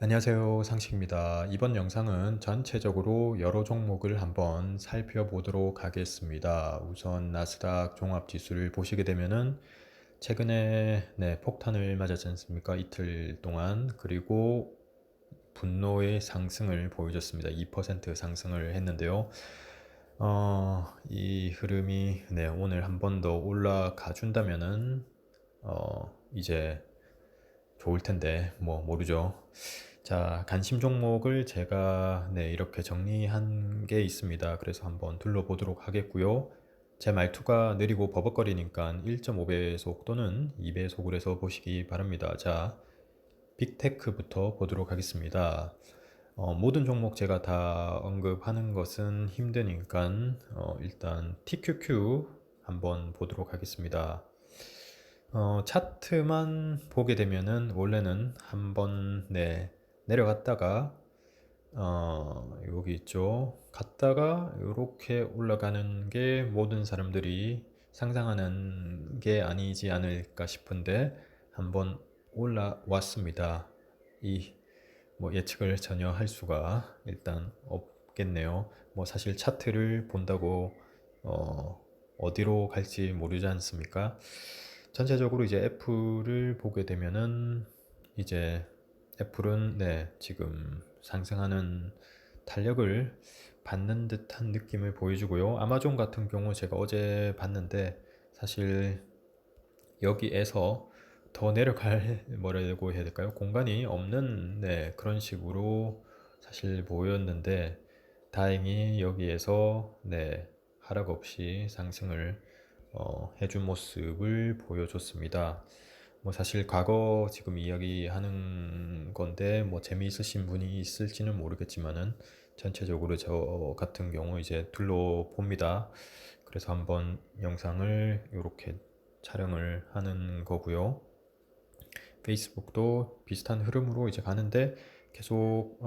안녕하세요. 상식입니다. 이번 영상은 전체적으로 여러 종목을 한번 살펴보도록 하겠습니다. 우선 나스닥 종합지수를 보시게 되면은 최근에 폭탄을 맞았지 않습니까? 이틀 동안. 그리고 분노의 상승을 보여줬습니다. 2% 상승을 했는데요. 이 흐름이 오늘 한 번 더 올라가 준다면은 이제 좋을 텐데 뭐 모르죠. 자, 관심 종목을 제가 이렇게 정리한 게 있습니다. 그래서 한번 둘러보도록 하겠고요. 제 말투가 느리고 버벅거리니까 1.5배속 또는 2배속으로 해서 보시기 바랍니다. 자, 빅테크부터 보도록 하겠습니다. 모든 종목 제가 다 언급하는 것은 힘드니까 일단 TQQ 한번 보도록 하겠습니다. 차트만 보게 되면은 원래는 한번 내려갔다가 여기 있죠. 갔다가 이렇게 올라가는 게 모든 사람들이 상상하는 게 아니지 않을까 싶은데 한번 올라왔습니다. 이 뭐 예측을 전혀 할 수가 일단 없겠네요. 뭐 사실 차트를 본다고 어디로 갈지 모르지 않습니까? 전체적으로 이제 애플을 보게 되면은 이제 애플은 지금 상승하는 탄력을 받는 듯한 느낌을 보여주고요. 아마존 같은 경우 제가 어제 봤는데 사실 여기에서 더 내려갈 뭐라고 해야 될까요? 공간이 없는 그런 식으로 사실 보였는데 다행히 여기에서 하락 없이 상승을 해준 모습을 보여줬습니다. 뭐 사실 과거 지금 이야기하는 건데 뭐 재미있으신 분이 있을지는 모르겠지만은 전체적으로 저 같은 경우 이제 둘러봅니다. 그래서 한번 영상을 이렇게 촬영을 하는 거고요. 페이스북도 비슷한 흐름으로 이제 가는데 계속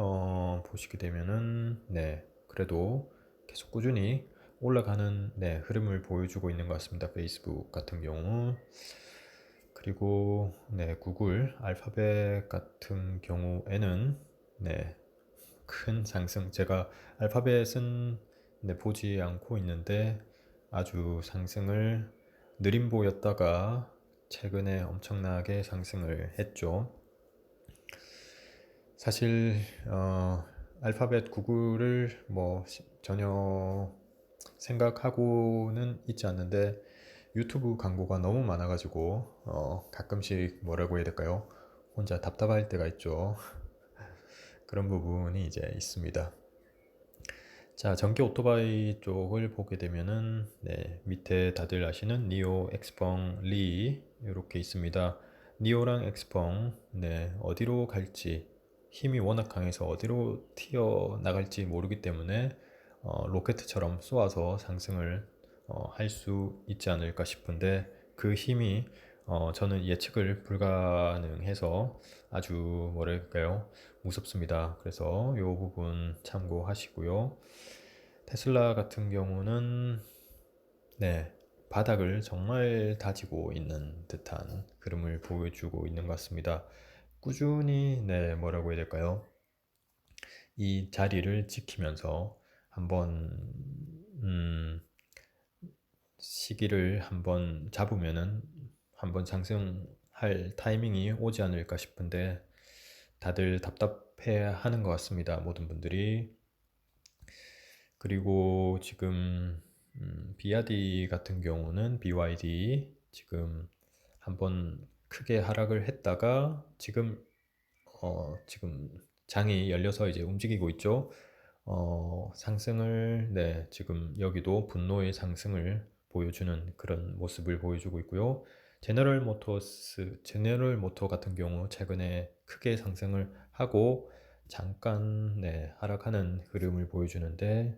보시게 되면은 그래도 계속 꾸준히 올라가는 흐름을 보여주고 있는 것 같습니다. 페이스북 같은 경우. 그리고 구글 알파벳 같은 경우에는 큰 상승. 제가 알파벳은 보지 않고 있는데 아주 상승을 느림보였다가 최근에 엄청나게 상승을 했죠. 사실 알파벳 구글을 뭐 전혀 생각하고는 있지 않는데 유튜브 광고가 너무 많아가지고 가끔씩 뭐라고 해야 될까요? 혼자 답답할 때가 있죠. 그런 부분이 이제 있습니다. 자, 전기 오토바이 쪽을 보게 되면은 밑에 다들 아시는 니오, 엑스펑, 리 이렇게 있습니다. 니오랑 엑스펑 어디로 갈지 힘이 워낙 강해서 어디로 튀어 나갈지 모르기 때문에 로켓처럼 쏘아서 상승을 할 수 있지 않을까 싶은데 그 힘이 저는 예측을 불가능해서 아주 뭐랄까요 무섭습니다. 그래서 이 부분 참고하시고요. 테슬라 같은 경우는 바닥을 정말 다지고 있는 듯한 흐름을 보여주고 있는 것 같습니다. 꾸준히 뭐라고 해야 될까요? 이 자리를 지키면서 한번 시기를 한번 잡으면은 한번 상승할 타이밍이 오지 않을까 싶은데 다들 답답해 하는 것 같습니다. 모든 분들이. 그리고 지금 비아디 같은 경우는 BYD 지금 한번 크게 하락을 했다가 지금 장이 열려서 이제 움직이고 있죠. 상승을 지금 여기도 분노의 상승을 보여주는 그런 모습을 보여주고 있고요. 제너럴 모터 같은 경우 최근에 크게 상승을 하고 잠깐 하락하는 흐름을 보여주는데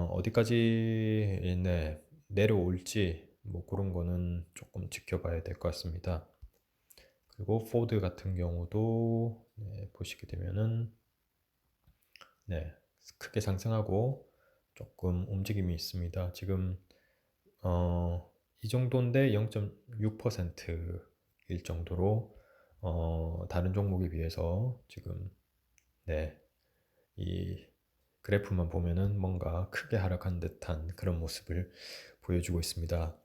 어디까지 내려올지 뭐 그런 거는 조금 지켜봐야 될 것 같습니다. 그리고 포드 같은 경우도 보시게 되면은 크게 상승하고 조금 움직임이 있습니다. 지금 이 정도인데 0.6%일 정도로 다른 종목에 비해서 지금 네, 이 그래프만 보면은 뭔가 크게 하락한 듯한 그런 모습을 보여주고 있습니다.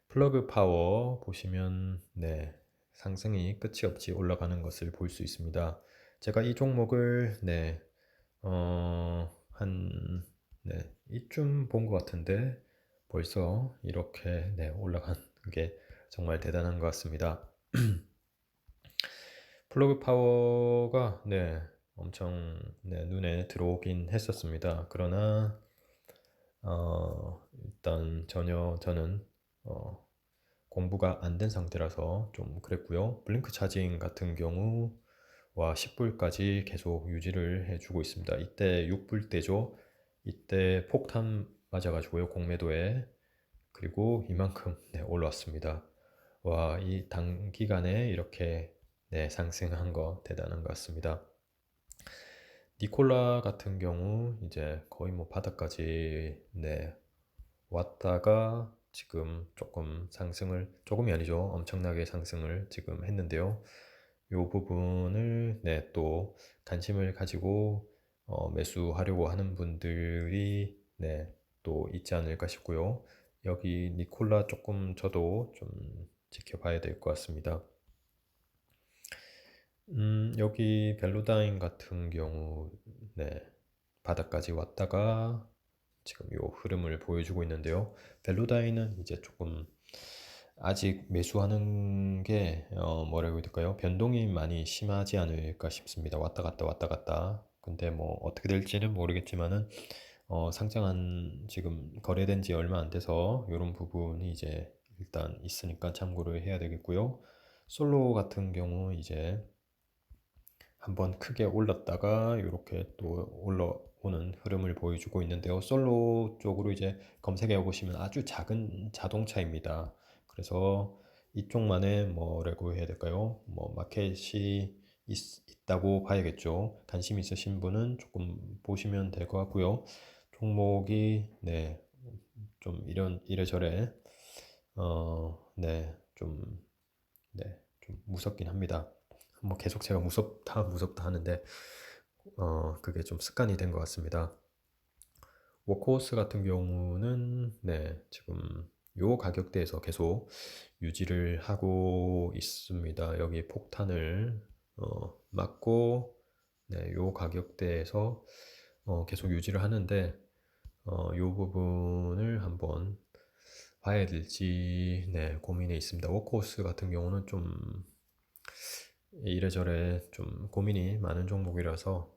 플러그 파워 보시면 네, 상승이 끝이 없이 올라가는 것을 볼 수 있습니다. 제가 이 종목을 한 이쯤 본 것 같은데 벌써 이렇게 올라간 게 정말 대단한 것 같습니다. 플러그 파워가 엄청 눈에 들어오긴 했었습니다. 그러나 일단 전혀 저는 공부가 안 된 상태라서 좀 그랬고요. 블링크 차징 같은 경우와 10불까지 계속 유지를 해주고 있습니다. 이때 6불 때죠. 이때 폭탄 맞아가지고요. 공매도에. 그리고 이만큼 올라왔습니다. 와, 이 단기간에 이렇게 상승한 거 대단한 것 같습니다. 니콜라 같은 경우 이제 거의 뭐 바닥까지 왔다가 지금 조금 상승을, 조금이 아니죠, 엄청나게 상승을 지금 했는데요. 이 부분을 또 관심을 가지고 매수하려고 하는 분들이 또 있지 않을까 싶고요. 여기 니콜라 조금 저도 좀 지켜봐야 될 것 같습니다. 여기 벨로다인 같은 경우 바닥까지 왔다가 지금 이 흐름을 보여주고 있는데요. 벨로다인은 이제 조금 아직 매수하는 게 뭐라고 해야 될까요? 변동이 많이 심하지 않을까 싶습니다. 왔다 갔다 왔다 갔다. 근데 뭐 어떻게 될지는 모르겠지만은 상장한 지금 거래된 지 얼마 안 돼서 이런 부분이 이제 일단 있으니까 참고를 해야 되겠고요. 솔로 같은 경우 이제 한번 크게 올랐다가 이렇게 또 올라오는 흐름을 보여주고 있는데요. 솔로 쪽으로 이제 검색해 보시면 아주 작은 자동차입니다. 그래서 이쪽만의 뭐라고 해야 될까요? 뭐 마켓이 있다고 봐야겠죠. 관심 있으신 분은 조금 보시면 될 것 같고요. 종목이 좀 이래저래 좀 좀 무섭긴 합니다. 뭐 계속 제가 무섭다 무섭다 하는데 그게 좀 습관이 된 것 같습니다. 워크호스 같은 경우는 지금 요 가격대에서 계속 유지를 하고 있습니다. 여기 폭탄을 맞고 요 가격대에서 계속 유지를 하는데 요 부분을 한번 봐야 될지 고민에 있습니다. 워크호스 같은 경우는 좀 이래저래 좀 고민이 많은 종목이라서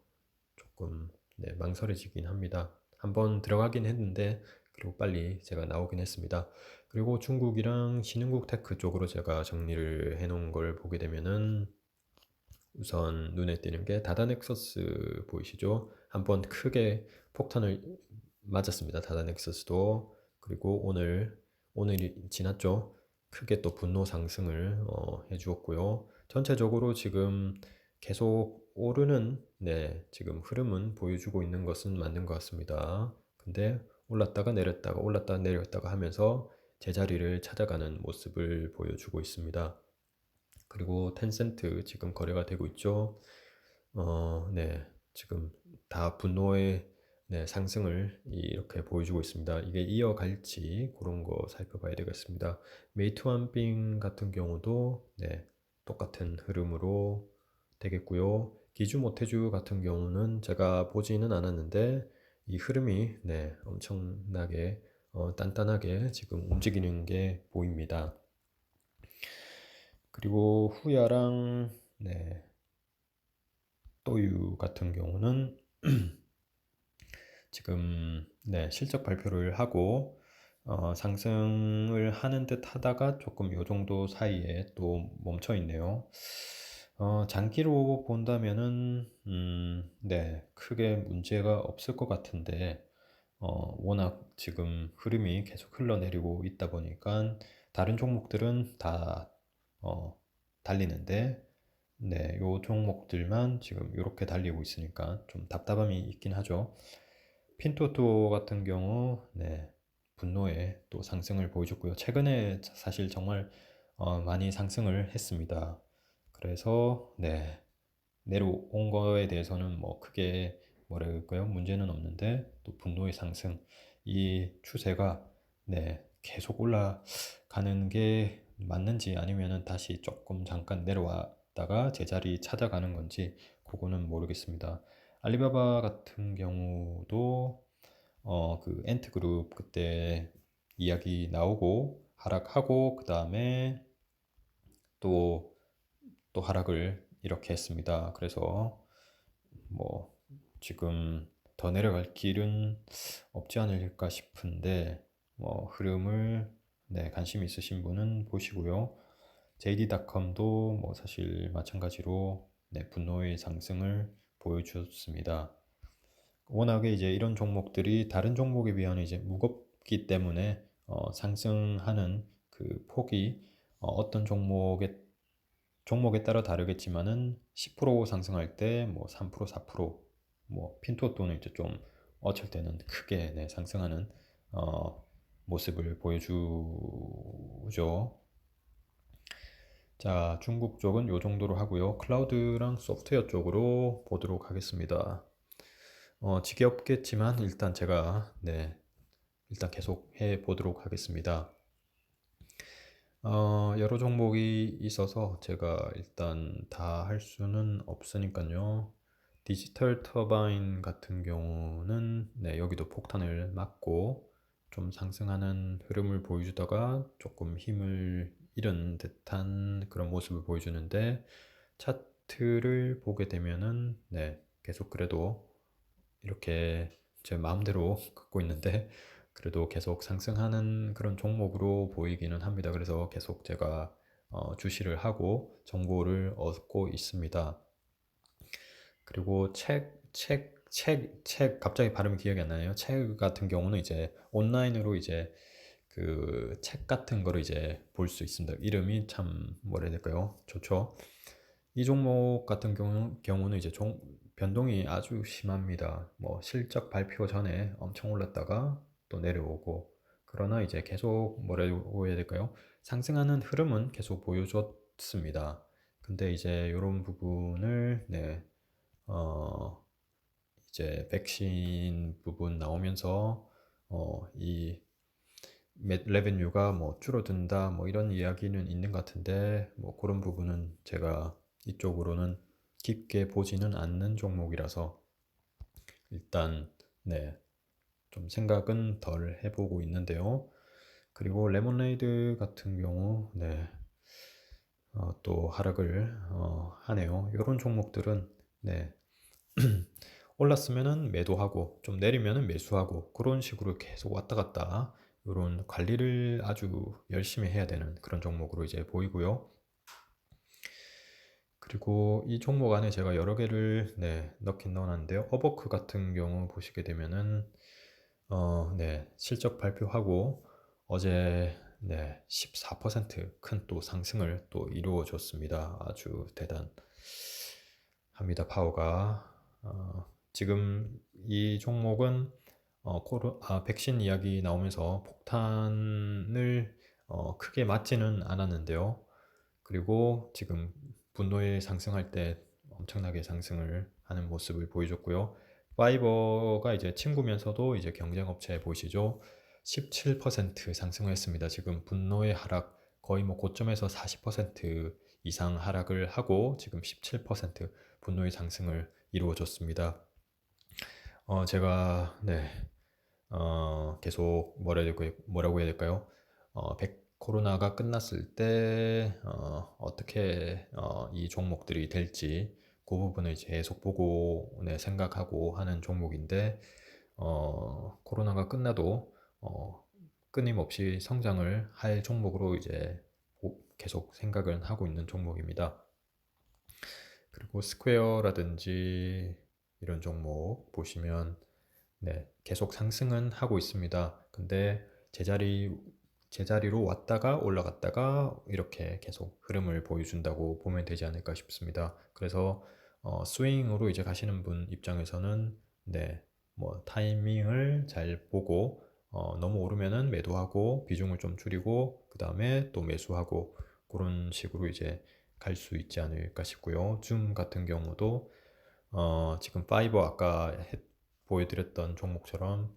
조금 망설여지긴 합니다. 한번 들어가긴 했는데 그리고 빨리 제가 나오긴 했습니다. 그리고 중국이랑 신흥국 테크 쪽으로 제가 정리를 해 놓은 걸 보게 되면은 우선 눈에 띄는 게 다다넥서스 보이시죠? 한번 크게 폭탄을 맞았습니다. 다다넥서스도. 그리고 오늘이 지났죠? 크게 또 분노 상승을 해 주었고요. 전체적으로 지금 계속 오르는 지금 흐름은 보여주고 있는 것은 맞는 것 같습니다. 근데 올랐다가 내렸다가 올랐다가 내렸다가 하면서 제자리를 찾아가는 모습을 보여주고 있습니다. 그리고 텐센트 지금 거래가 되고 있죠. 지금 다 분노의 상승을 이렇게 보여주고 있습니다. 이게 이어갈지 그런 거 살펴봐야 되겠습니다. 메이투안빙 같은 경우도 똑같은 흐름으로 되겠고요. 기주 모태주 같은 경우는 제가 보지는 않았는데 이 흐름이 엄청나게 단단하게 지금 움직이는 게 보입니다. 그리고 후야랑 또유 같은 경우는 지금 실적 발표를 하고 상승을 하는 듯 하다가 조금 요 정도 사이에 또 멈춰 있네요. 장기로 본다면은 크게 문제가 없을 것 같은데 워낙 지금 흐름이 계속 흘러내리고 있다 보니까 다른 종목들은 다 달리는데 요 종목들만 지금 이렇게 달리고 있으니까 좀 답답함이 있긴 하죠. 핀토토 같은 경우 분노의 또 상승을 보여줬고요. 최근에 사실 정말 많이 상승을 했습니다. 그래서 네, 내려온 거에 대해서는 뭐 크게 뭐랄까요? 문제는 없는데 또 분노의 상승 이 추세가 네, 계속 올라가는 게 맞는지 아니면은 다시 조금 잠깐 내려왔다가 제자리 찾아가는 건지 그거는 모르겠습니다. 알리바바 같은 경우도 그 엔트그룹 그때 이야기 나오고 하락하고 그 다음에 또 또 하락을 이렇게 했습니다. 그래서 뭐 지금 더 내려갈 길은 없지 않을까 싶은데 뭐 흐름을 네, 관심 있으신 분은 보시고요. JD.com도 뭐 사실 마찬가지로 네, 분노의 상승을 보여주었습니다. 워낙에 이제 이런 종목들이 다른 종목에 비하면 이제 무겁기 때문에 상승하는 그 폭이 어떤 종목에 따라 다르겠지만은 10% 상승할 때 뭐 3%, 4%뭐 핀토또는 이제 좀 어쩔 때는 크게 네, 상승하는 어, 모습을 보여주죠. 자, 중국 쪽은 요 정도로 하고요. 클라우드랑 소프트웨어 쪽으로 보도록 하겠습니다. 지겹겠지만 일단 제가 네, 일단 계속 해 보도록 하겠습니다. 여러 종목이 있어서 제가 일단 다 할 수는 없으니까요. 디지털 터바인 같은 경우는 네, 여기도 폭탄을 맞고 좀 상승하는 흐름을 보여주다가 조금 힘을 잃은 듯한 그런 모습을 보여주는데 차트를 보게 되면은 네, 계속 그래도 이렇게 제 마음대로 긋고 있는데 그래도 계속 상승하는 그런 종목으로 보이기는 합니다. 그래서 계속 제가 주시를 하고 정보를 얻고 있습니다. 그리고 책 갑자기 발음이 기억이 안 나네요. 책 같은 경우는 이제 온라인으로 이제 그 책 같은 거를 이제 볼 수 있습니다. 이름이 참 뭐라 해야 될까요? 좋죠. 이 종목 같은 경우는 이제 변동이 아주 심합니다. 뭐 실적 발표 전에 엄청 올랐다가 또 내려오고 그러나 이제 계속 뭐라고 해야 될까요? 상승하는 흐름은 계속 보여줬습니다. 근데 이제 이런 부분을 네, 어, 이제 백신 부분 나오면서 이 레베뉴가 뭐 줄어든다 뭐 이런 이야기는 있는 것 같은데 뭐 그런 부분은 제가 이쪽으로는 깊게 보지는 않는 종목이라서 일단 네, 좀 생각은 덜 해보고 있는데요. 그리고 레몬레이드 같은 경우 네, 또 하락을 하네요. 이런 종목들은 네, 올랐으면은 매도하고 좀 내리면은 매수하고 그런 식으로 계속 왔다 갔다 이런 관리를 아주 열심히 해야 되는 그런 종목으로 이제 보이고요. 그리고 이 종목 안에 제가 여러 개를 네, 넣긴 넣어놨는데요. 어버크 같은 경우 보시게 되면은 네, 실적 발표하고 어제 네, 14% 큰 또 상승을 또 이루어줬습니다. 아주 대단합니다. 파워가 지금 이 종목은 백신 이야기 나오면서 폭탄을 크게 맞지는 않았는데요. 그리고 지금 분노에 상승할 때 엄청나게 상승을 하는 모습을 보여줬고요. 파이버가 이제 친구면서도 이제 경쟁업체 보이시죠? 17% 상승했습니다. 지금 분노의 하락 거의 뭐 고점에서 40% 이상 하락을 하고 지금 17% 분노의 상승을 이루어줬습니다. 제가 네, 계속 뭐라고 해야 될까요? 코로나가 끝났을 때 어떻게 이 종목들이 될지 그 부분을 이제 계속 보고 네, 생각하고 하는 종목인데 코로나가 끝나도 끊임없이 성장을 할 종목으로 이제 계속 생각을 하고 있는 종목입니다. 그리고 스퀘어라든지 이런 종목 보시면 네, 계속 상승은 하고 있습니다. 근데 제자리로 왔다가 올라갔다가 이렇게 계속 흐름을 보여준다고 보면 되지 않을까 싶습니다. 그래서 스윙으로 이제 가시는 분 입장에서는 네, 뭐 타이밍을 잘 보고 너무 오르면은 매도하고 비중을 좀 줄이고 그 다음에 또 매수하고 그런 식으로 이제 갈 수 있지 않을까 싶고요. 줌 같은 경우도 지금 파이버 아까 보여드렸던 종목처럼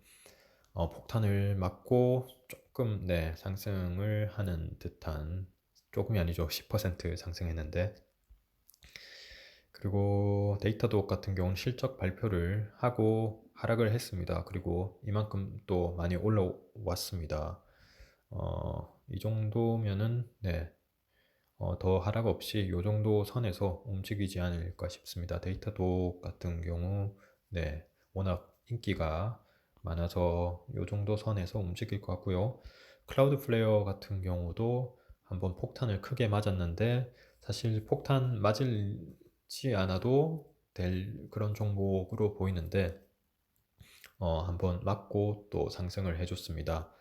폭탄을 맞고 조금 네, 상승을 하는 듯한, 조금이 아니죠. 10% 상승했는데, 그리고 데이터독 같은 경우는 실적 발표를 하고 하락을 했습니다. 그리고 이만큼 또 많이 올라왔습니다. 이 정도면은 네, 더 하락 없이 이 정도 선에서 움직이지 않을까 싶습니다. 데이터독 같은 경우 네, 워낙 인기가 많아서 이 정도 선에서 움직일 것 같고요. 클라우드 플레어 같은 경우도 한번 폭탄을 크게 맞았는데, 사실 폭탄 맞을지 않아도 될 그런 종목으로 보이는데 한번 맞고 또 상승을 해줬습니다.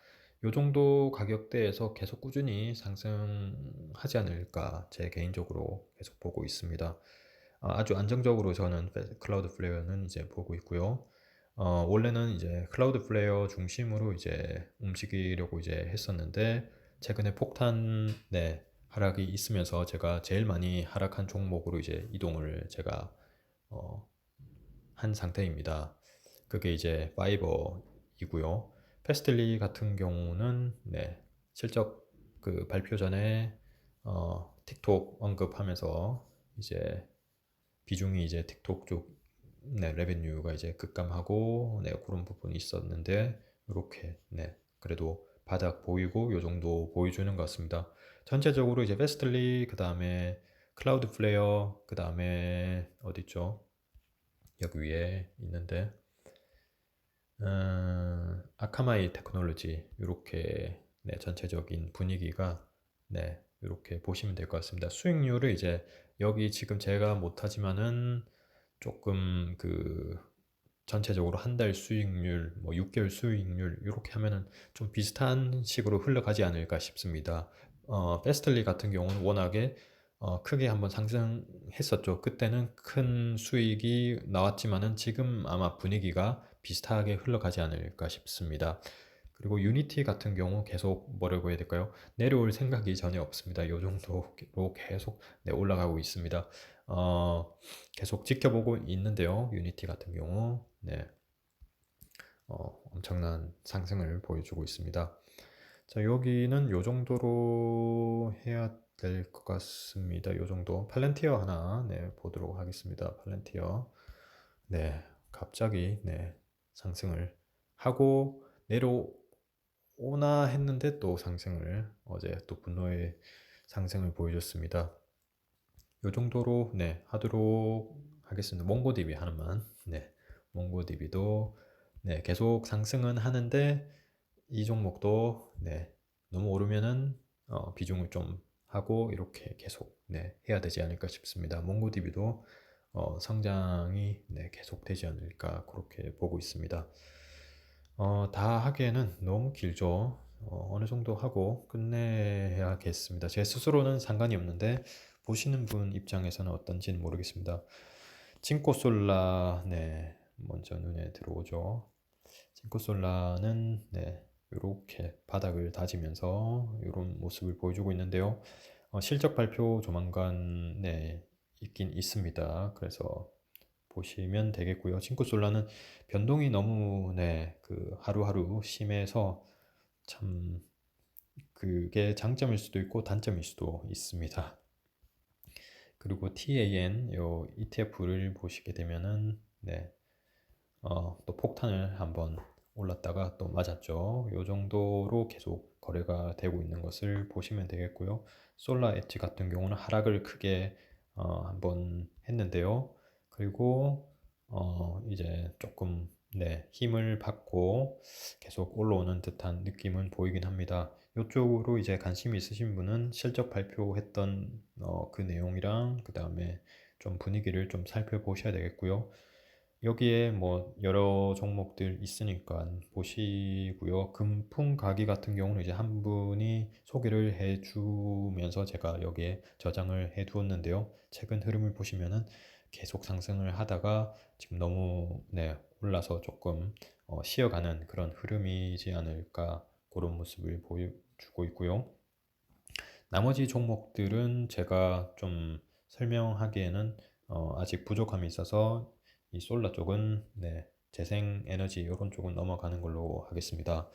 이 정도 가격대에서 계속 꾸준히 상승하지 않을까 제 개인적으로 계속 보고 있습니다. 아주 안정적으로 저는 클라우드 플레어는 이제 보고 있고요. 원래는 이제 클라우드 플레어 중심으로 이제 움직이려고 이제 했었는데, 최근에 폭탄 네, 하락이 있으면서 제가 제일 많이 하락한 종목으로 이제 이동을 제가 어, 한 상태입니다. 그게 이제 파이버이고요. 페스텔리 같은 경우는 네, 실적 그 발표 전에 틱톡 언급하면서 이제 비중이 이제 틱톡 쪽 네, 레베뉴가 이제 급감하고 네, 그런 부분이 있었는데, 이렇게 네, 그래도 바닥 보이고 요 정도 보여주는 것 같습니다. 전체적으로 이제 페스텔리, 그 다음에 클라우드 플레어, 그 다음에 어딨죠? 여기 위에 있는데 아카마이 테크놀로지, 이렇게 네, 전체적인 분위기가 네, 이렇게 보시면 될 것 같습니다. 수익률을 이제 여기 지금 제가 못하지만은 조금 그 전체적으로 한 달 수익률, 뭐 6개월 수익률 이렇게 하면은 좀 비슷한 식으로 흘러가지 않을까 싶습니다. 페스틀리 같은 경우는 워낙에 크게 한번 상승했었죠. 그때는 큰 수익이 나왔지만은 지금 아마 분위기가 비슷하게 흘러가지 않을까 싶습니다. 그리고 유니티 같은 경우 계속 뭐라고 해야 될까요? 내려올 생각이 전혀 없습니다. 이 정도로 계속 네, 올라가고 있습니다. 계속 지켜보고 있는데요. 유니티 같은 경우 네, 엄청난 상승을 보여주고 있습니다. 자, 여기는 요 정도로 해야 될 것 같습니다. 요 정도. 팔렌티어 하나 네, 보도록 하겠습니다. 팔렌티어. 네, 갑자기 네, 상승을 하고 내려오나 했는데 또 상승을, 어제 또 분노의 상승을 보여줬습니다. 요 정도로 네, 하도록 하겠습니다. 몽고디비 하나만. 네, 몽고디비도 네, 계속 상승은 하는데 이 종목도 네, 너무 오르면은 비중을 좀 하고 이렇게 계속 네, 해야 되지 않을까 싶습니다. 몽고디비도 성장이 네, 계속 되지 않을까 그렇게 보고 있습니다. 다 하기에는 너무 길죠. 어느 정도 하고 끝내야겠습니다. 제 스스로는 상관이 없는데 보시는 분 입장에서는 어떤지는 모르겠습니다. 칭코솔라 네, 먼저 눈에 들어오죠. 칭코솔라는 네, 이렇게 바닥을 다지면서 이런 모습을 보여주고 있는데요. 실적 발표 조만간 네, 있긴 있습니다. 그래서 보시면 되겠고요. 칭코솔라는 변동이 너무 네, 그 하루하루 심해서 참 그게 장점일 수도 있고 단점일 수도 있습니다. 그리고 TAN 요 ETF를 보시게 되면은 네, 또 폭탄을 한번 올랐다가 또 맞았죠. 요 정도로 계속 거래가 되고 있는 것을 보시면 되겠고요. 솔라 엣지 같은 경우는 하락을 크게 한번 했는데요. 그리고 이제 조금 네, 힘을 받고 계속 올라오는 듯한 느낌은 보이긴 합니다. 이쪽으로 이제 관심 있으신 분은 실적 발표했던 그 내용이랑 그 다음에 좀 분위기를 좀 살펴보셔야 되겠고요. 여기에 뭐 여러 종목들 있으니까 보시고요. 금풍 가기 같은 경우는 이제 한 분이 소개를 해주면서 제가 여기에 저장을 해 두었는데요. 최근 흐름을 보시면은 계속 상승을 하다가 지금 너무 네, 올라서 조금 쉬어가는 그런 흐름이지 않을까, 그런 모습을 보여주고 있고요. 나머지 종목들은 제가 좀 설명하기에는 아직 부족함이 있어서 이 솔라 쪽은 네, 재생에너지 이런 쪽은 넘어가는 걸로 하겠습니다.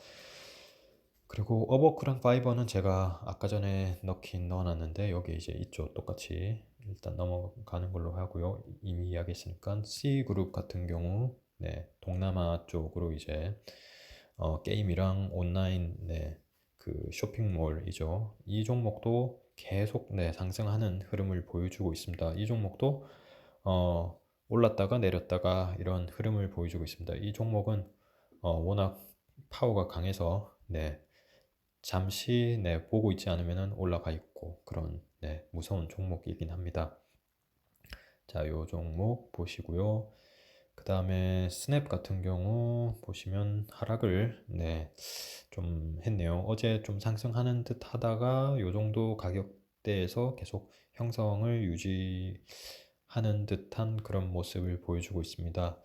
그리고 어버크랑 파이버는 제가 아까 전에 넣긴 넣어놨는데 여기 이제 있죠. 똑같이 일단 넘어가는 걸로 하고요. 이미 이야기했으니까 C그룹 같은 경우 네, 동남아 쪽으로 이제 게임이랑 온라인 네, 그 쇼핑몰이죠. 이 종목도 계속 네, 상승하는 흐름을 보여주고 있습니다. 이 종목도 올랐다가 내렸다가 이런 흐름을 보여주고 있습니다. 이 종목은 워낙 파워가 강해서 네, 잠시 네, 보고 있지 않으면 올라가 있고 그런 네, 무서운 종목이긴 합니다. 자, 요 종목 보시고요. 그 다음에 스냅 같은 경우 보시면 하락을 네, 좀 했네요. 어제 좀 상승하는 듯 하다가 요 정도 가격대에서 계속 형성을 유지하는 듯한 그런 모습을 보여주고 있습니다.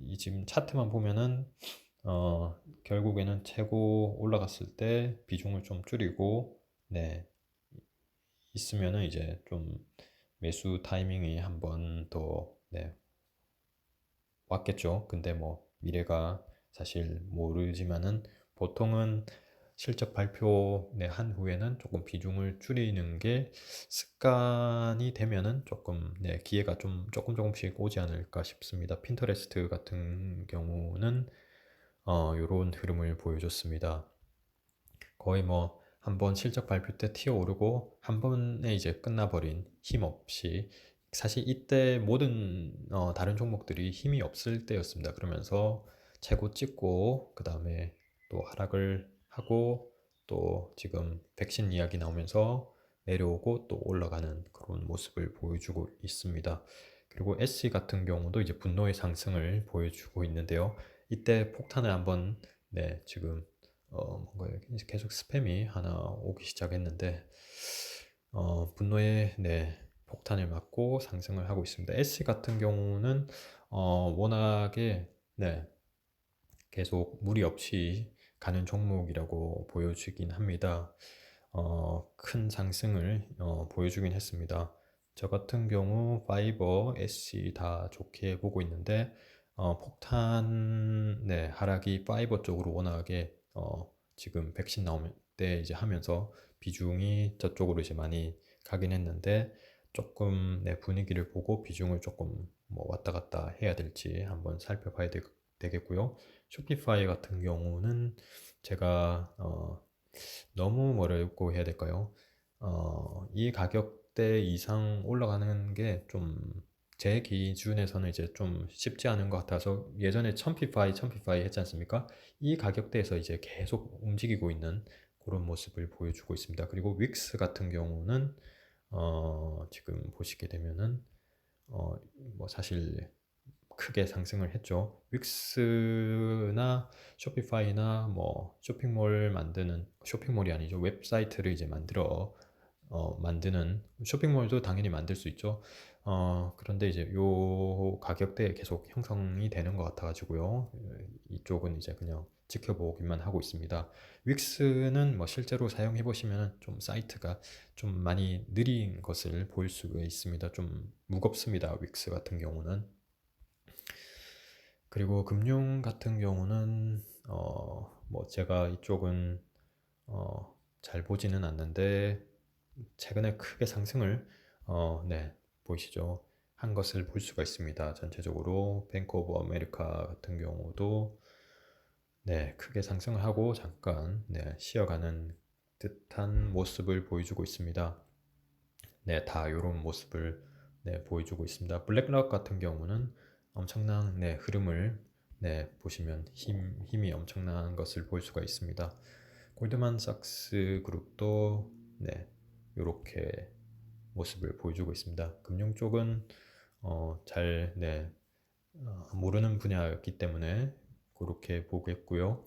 이 지금 차트만 보면은 결국에는 최고 올라갔을 때 비중을 좀 줄이고 네, 있으면은 이제 좀 매수 타이밍이 한번 더 네, 왔겠죠. 근데 뭐 미래가 사실 모르지만은 보통은 실적 발표 네, 한 후에는 조금 비중을 줄이는 게 습관이 되면은 조금 네, 기회가 좀 조금씩 오지 않을까 싶습니다. 핀터레스트 같은 경우는 요런 흐름을 보여줬습니다. 거의 뭐 한번 실적 발표 때 튀어오르고 한 번에 이제 끝나버린 힘없이 사실 이때 모든 다른 종목들이 힘이 없을 때였습니다. 그러면서 최고 찍고 그 다음에 또 하락을 하고 또 지금 백신 이야기 나오면서 내려오고 또 올라가는 그런 모습을 보여주고 있습니다. 그리고 SC 같은 경우도 이제 분노의 상승을 보여주고 있는데요. 이때 폭탄을 한번 네, 지금 뭔가 계속 스팸이 하나 오기 시작했는데 분노의 네, 폭탄을 맞고 상승을 하고 있습니다. S 같은 경우는 워낙에 네, 계속 무리 없이 가는 종목이라고 보여지긴 합니다. 큰 상승을 보여주긴 했습니다. 저 같은 경우 파이버, SC 다 좋게 보고 있는데 폭탄 네, 하락이 파이버 쪽으로 워낙에 지금 백신 나올 때 이제 하면서 비중이 저쪽으로 이제 많이 가긴 했는데 조금 네, 분위기를 보고 비중을 조금 뭐 왔다 갔다 해야 될지 한번 살펴봐야 되겠고요. 쇼피파이 같은 경우는 제가 너무 뭐라고 해야 될까요? 이 가격대 이상 올라가는 게 좀 제 기준에서는 이제 좀 쉽지 않은 것 같아서 예전에 1000피파이 했지 않습니까? 이 가격대에서 이제 계속 움직이고 있는 그런 모습을 보여주고 있습니다. 그리고 윅스 같은 경우는 지금 보시게 되면은 뭐 사실 크게 상승을 했죠. 윅스나 쇼피파이나 뭐 쇼핑몰 만드는 쇼핑몰이 아니죠. 웹사이트를 이제 만드는 쇼핑몰도 당연히 만들 수 있죠. 그런데 이제 요 가격대에 계속 형성이 되는 것 같아가지고요. 이쪽은 이제 그냥 지켜보기만 하고 있습니다. 윅스는 뭐 실제로 사용해 보시면 좀 사이트가 좀 많이 느린 것을 보일 수가 있습니다. 좀 무겁습니다. 윅스 같은 경우는. 그리고 금융 같은 경우는 뭐 제가 이쪽은 잘 보지는 않는데 최근에 크게 상승을 네, 보이시죠? 한 것을 볼 수가 있습니다. 전체적으로 뱅크 오브 아메리카 같은 경우도 네, 크게 상승을 하고 잠깐 네, 쉬어가는 듯한 모습을 보여주고 있습니다. 네, 다 이런 모습을 네, 보여주고 있습니다. 블랙락 같은 경우는 엄청난 네, 흐름을 네, 보시면 힘이 엄청난 것을 볼 수가 있습니다. 골드만삭스 그룹도 네, 이렇게 모습을 보여주고 있습니다. 금융 쪽은 잘 네, 모르는 분야였기 때문에 그렇게 보겠고요.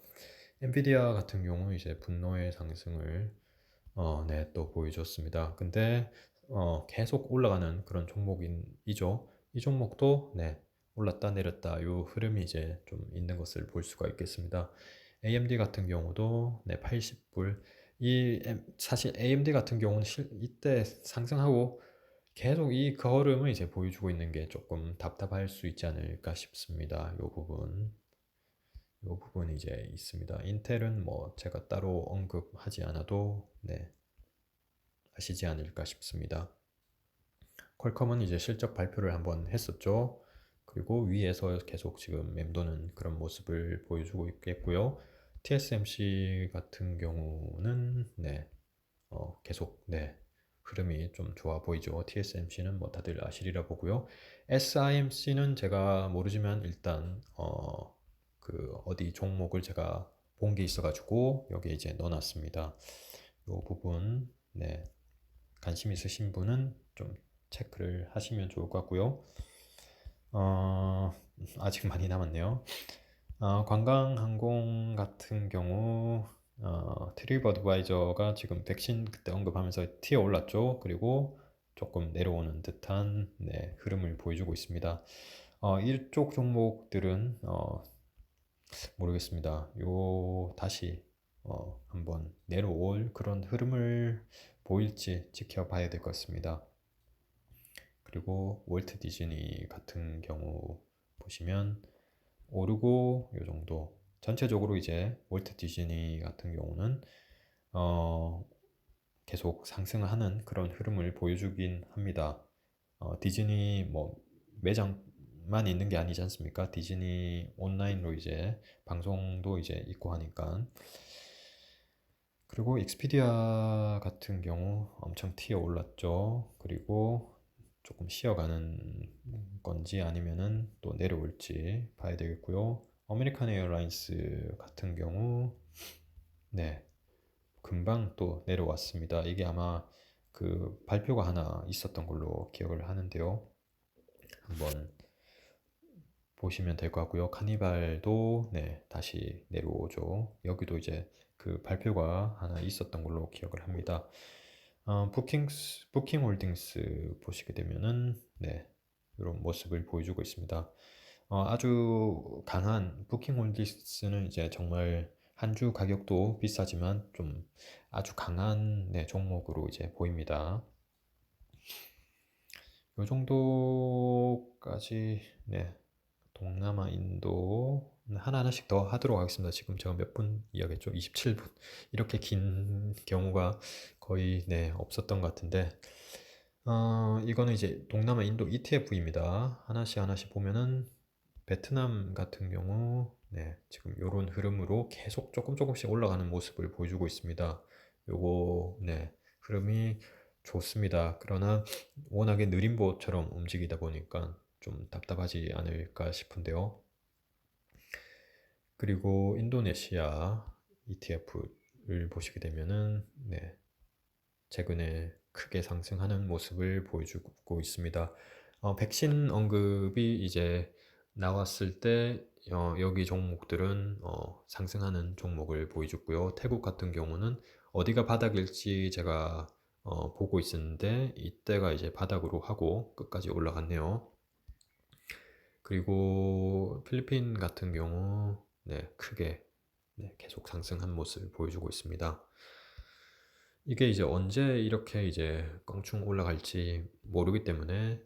엔비디아 같은 경우 이제 분노의 상승을 네, 또 보여줬습니다. 근데 계속 올라가는 그런 종목이죠. 이 종목도 네, 올랐다 내렸다 요 흐름이 이제 좀 있는 것을 볼 수가 있겠습니다. AMD 같은 경우도 네, 80불 사실 AMD 같은 경우는 이때 상승하고 계속 이 걸음을 이제 보여주고 있는 게 조금 답답할 수 있지 않을까 싶습니다. 요 부분이 이제 있습니다. 인텔은 뭐 제가 따로 언급하지 않아도 네, 아시지 않을까 싶습니다. 퀄컴은 이제 실적 발표를 한번 했었죠. 그리고 위에서 계속 지금 맴도는 그런 모습을 보여주고 있겠고요. TSMC 같은 경우는 네, 계속 네, 흐름이 좀 좋아 보이죠. TSMC는 뭐 다들 아시리라 보고요. SIMC는 제가 모르지만 일단 그 어디 종목을 제가 본 게 있어가지고 여기에 이제 넣어놨습니다. 이 부분 네, 관심 있으신 분은 좀 체크를 하시면 좋을 것 같고요. 어, 아직 많이 남았네요. 관광항공 같은 경우 트립어드바이저가 지금 백신 그때 언급하면서 튀어 올랐죠. 그리고 조금 내려오는 듯한 네, 흐름을 보여주고 있습니다. 이쪽 종목들은 모르겠습니다. 다시 한번 내려올 그런 흐름을 보일지 지켜봐야 될 것 같습니다. 그리고 월트 디즈니 같은 경우 보시면 오르고 요 정도. 전체적으로 이제 월트 디즈니 같은 경우는 어, 계속 상승하는 그런 흐름을 보여주긴 합니다. 디즈니 뭐 매장만 있는 게 아니지 않습니까? 디즈니 온라인로 이제 방송도 이제 있고 하니까. 그리고 익스피디아 같은 경우 엄청 튀어 올랐죠. 그리고 조금 쉬어가는 건지 아니면은 또 내려올지 봐야 되겠고요. 아메리칸 에어라인스 같은 경우 네, 금방 또 내려왔습니다. 이게 아마 그 발표가 하나 있었던 걸로 기억을 하는데요. 한번 보시면 될 것 같고요. 카니발도 네, 다시 내려오죠. 여기도 이제 그 발표가 하나 있었던 걸로 기억을 합니다. 부킹 홀딩스 보시게 되면은 네, 이런 모습을 보여주고 있습니다. 아주 강한 부킹 홀딩스는 이제 정말 한 주 가격도 비싸지만 좀 아주 강한 네, 종목으로 이제 보입니다. 이 정도까지 네, 동남아, 인도 하나하나씩 더 하도록 하겠습니다. 지금 제가 몇 분 이야기했죠? 27분. 이렇게 긴 경우가 거의 네, 없었던 것 같은데 이거는 이제 동남아, 인도 ETF입니다. 하나씩 하나씩 보면은 베트남 같은 경우 네, 지금 이런 흐름으로 계속 조금씩 올라가는 모습을 보여주고 있습니다. 요거 네, 흐름이 좋습니다. 그러나 워낙에 느린 보처럼 움직이다 보니까 좀 답답하지 않을까 싶은데요. 그리고 인도네시아 ETF를 보시게 되면은 네, 최근에 크게 상승하는 모습을 보여주고 있습니다. 백신 언급이 이제 나왔을 때 여기 종목들은 상승하는 종목을 보여줬고요. 태국 같은 경우는 어디가 바닥일지 제가 보고 있었는데 이때가 이제 바닥으로 하고 끝까지 올라갔네요. 그리고 필리핀 같은 경우 네, 크게 네, 계속 상승한 모습을 보여주고 있습니다. 이게 이제 언제 이렇게 이제 껑충 올라갈지 모르기 때문에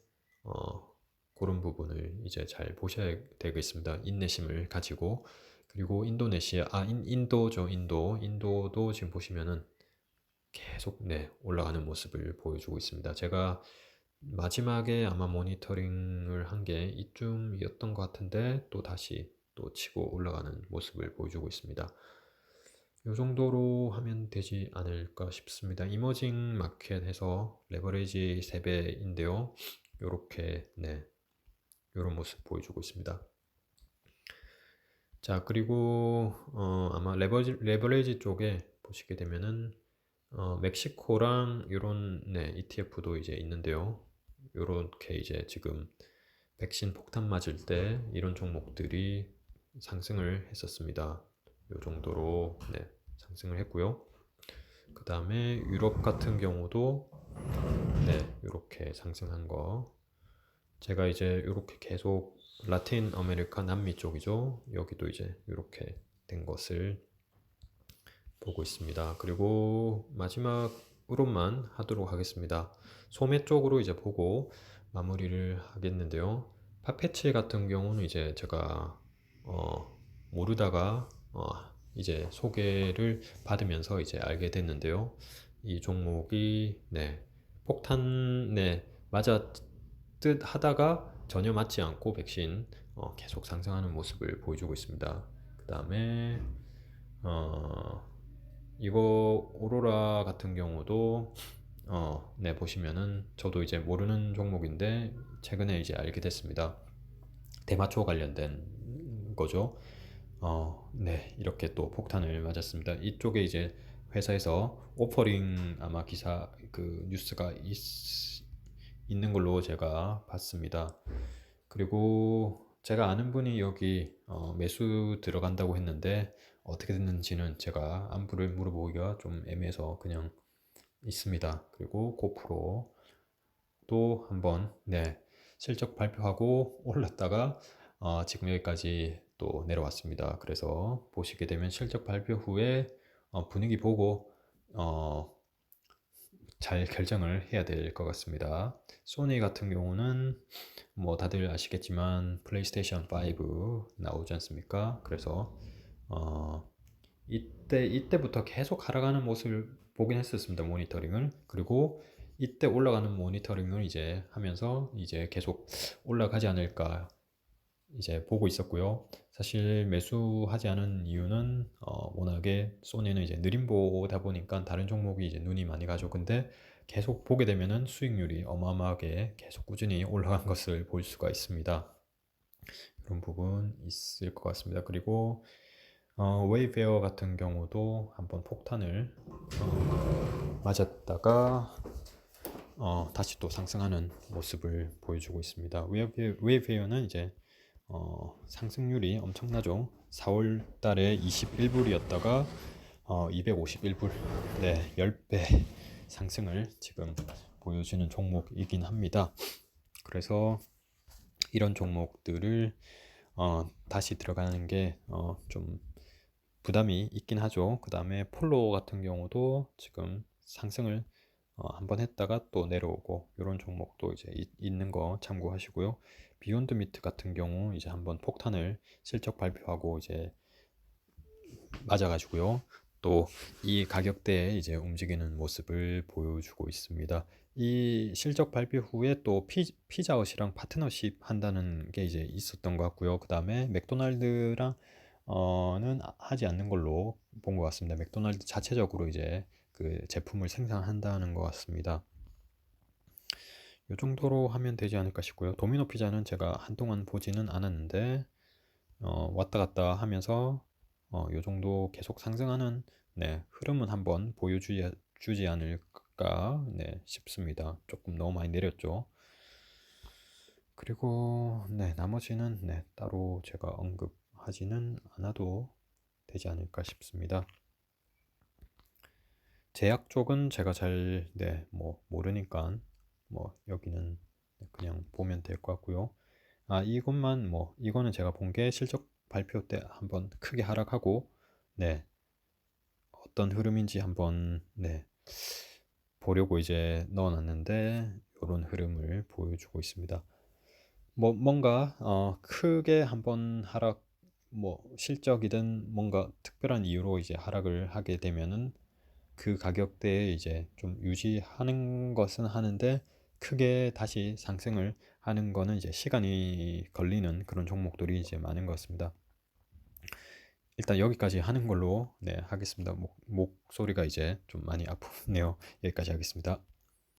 그런 부분을 이제 잘 보셔야 되겠습니다. 인내심을 가지고. 그리고 인도네시아, 인도죠, 인도도 지금 보시면은 계속 네, 올라가는 모습을 보여주고 있습니다. 제가 마지막에 아마 모니터링을 한 게 이쯤이었던 것 같은데 또 다시 또 치고 올라가는 모습을 보여주고 있습니다. 이 정도로 하면 되지 않을까 싶습니다. 이머징 마켓에서 레버리지 3배인데요. 이렇게 네, 이런 모습 보여주고 있습니다. 자, 그리고 아마 레버리지 쪽에 보시게 되면은 멕시코랑 이런 네, ETF도 이제 있는데요. 이렇게 이제 지금 백신 폭탄 맞을 때 이런 종목들이 상승을 했었습니다. 이 정도로 네, 상승을 했고요. 그 다음에 유럽 같은 경우도 네, 이렇게 상승한 거. 제가 이제 이렇게 계속 라틴 아메리카 남미 쪽이죠. 여기도 이제 이렇게 된 것을 보고 있습니다. 그리고 마지막으로만 하도록 하겠습니다. 소매 쪽으로 이제 보고 마무리를 하겠는데요. 파페치 같은 경우는 이제 제가 모르다가 이제 소개를 받으면서 이제 알게 됐는데요. 이 종목이 폭탄에 맞아 듯 하다가 전혀 맞지 않고 백신 계속 상승하는 모습을 보여주고 있습니다. 그 다음에 이거 오로라 같은 경우도 보시면은 저도 이제 모르는 종목인데 최근에 이제 알게 됐습니다. 대마초 관련된 거죠. 이렇게 또 폭탄을 맞았습니다. 이쪽에 이제 회사에서 오퍼링 아마 기사 그 뉴스가 있는 걸로 제가 봤습니다. 그리고 제가 아는 분이 여기 매수 들어간다고 했는데 어떻게 됐는지는 제가 안부를 물어보기가 좀 애매해서 그냥 있습니다. 그리고 고프로도 한번 실적 발표하고 올랐다가 지금 여기까지 또 내려왔습니다. 그래서 보시게 되면 실적 발표 후에 분위기 보고 잘 결정을 해야 될 것 같습니다. 소니 같은 경우는 뭐 다들 아시겠지만 플레이스테이션 5 나오지 않습니까? 그래서 이때부터 계속 하락하는 모습을 보긴 했었습니다. 모니터링을. 그리고 이때 올라가는 모니터링을 이제 하면서 이제 계속 올라가지 않을까 이제 보고 있었고요. 사실 매수하지 않은 이유는 워낙에 소니는 이제 느림보다 보니까 다른 종목이 이제 눈이 많이 가죠. 근데 계속 보게 되면은 수익률이 어마어마하게 계속 꾸준히 올라간 것을 볼 수가 있습니다. 그런 부분 있을 것 같습니다. 그리고 웨이베어 같은 경우도 한번 폭탄을 맞았다가 다시 또 상승하는 모습을 보여주고 있습니다. 웨이베어는 이제 상승률이 엄청나죠. 4월 달에 21불이었다가 251불, 10배 상승을 지금 보여주는 종목이긴 합니다. 그래서 이런 종목들을 다시 들어가는 게 좀 부담이 있긴 하죠. 그 다음에 폴로 같은 경우도 지금 상승을 한번 했다가 또 내려오고 이런 종목도 이제 있는 거 참고하시고요. 비욘드 미트 같은 경우 이제 한번 폭탄을 실적 발표하고 이제 맞아가지고요. 또 이 가격대에 이제 움직이는 모습을 보여주고 있습니다. 이 실적 발표 후에 또 피자헛이랑 파트너십 한다는 게 이제 있었던 것 같고요. 그 다음에 맥도날드랑 는 하지 않는 걸로 본 것 같습니다. 맥도날드 자체적으로 이제 그 제품을 생산한다는 것 같습니다. 이 정도로 하면 되지 않을까 싶고요. 도미노 피자는 제가 한동안 보지는 않았는데 왔다 갔다 하면서 이 정도 계속 상승하는 흐름은 한번 보여주지 않을까 싶습니다. 조금 너무 많이 내렸죠. 그리고 나머지는 따로 제가 언급하지는 않아도 되지 않을까 싶습니다. 제약 쪽은 제가 잘 모르니까 여기는 그냥 보면 될 것 같고요. 이거는 제가 본 게 실적 발표 때 한번 크게 하락하고 어떤 흐름인지 한번 보려고 이제 넣어놨는데 이런 흐름을 보여주고 있습니다. 뭔가 크게 한번 하락 실적이든 뭔가 특별한 이유로 이제 하락을 하게 되면은 그 가격대에 이제 좀 유지하는 것은 하는데 크게 다시 상승을 하는 거는 이제 시간이 걸리는 그런 종목들이 이제 많은 것 같습니다. 일단 여기까지 하는 걸로 하겠습니다. 목소리가 이제 좀 많이 아프네요. 여기까지 하겠습니다.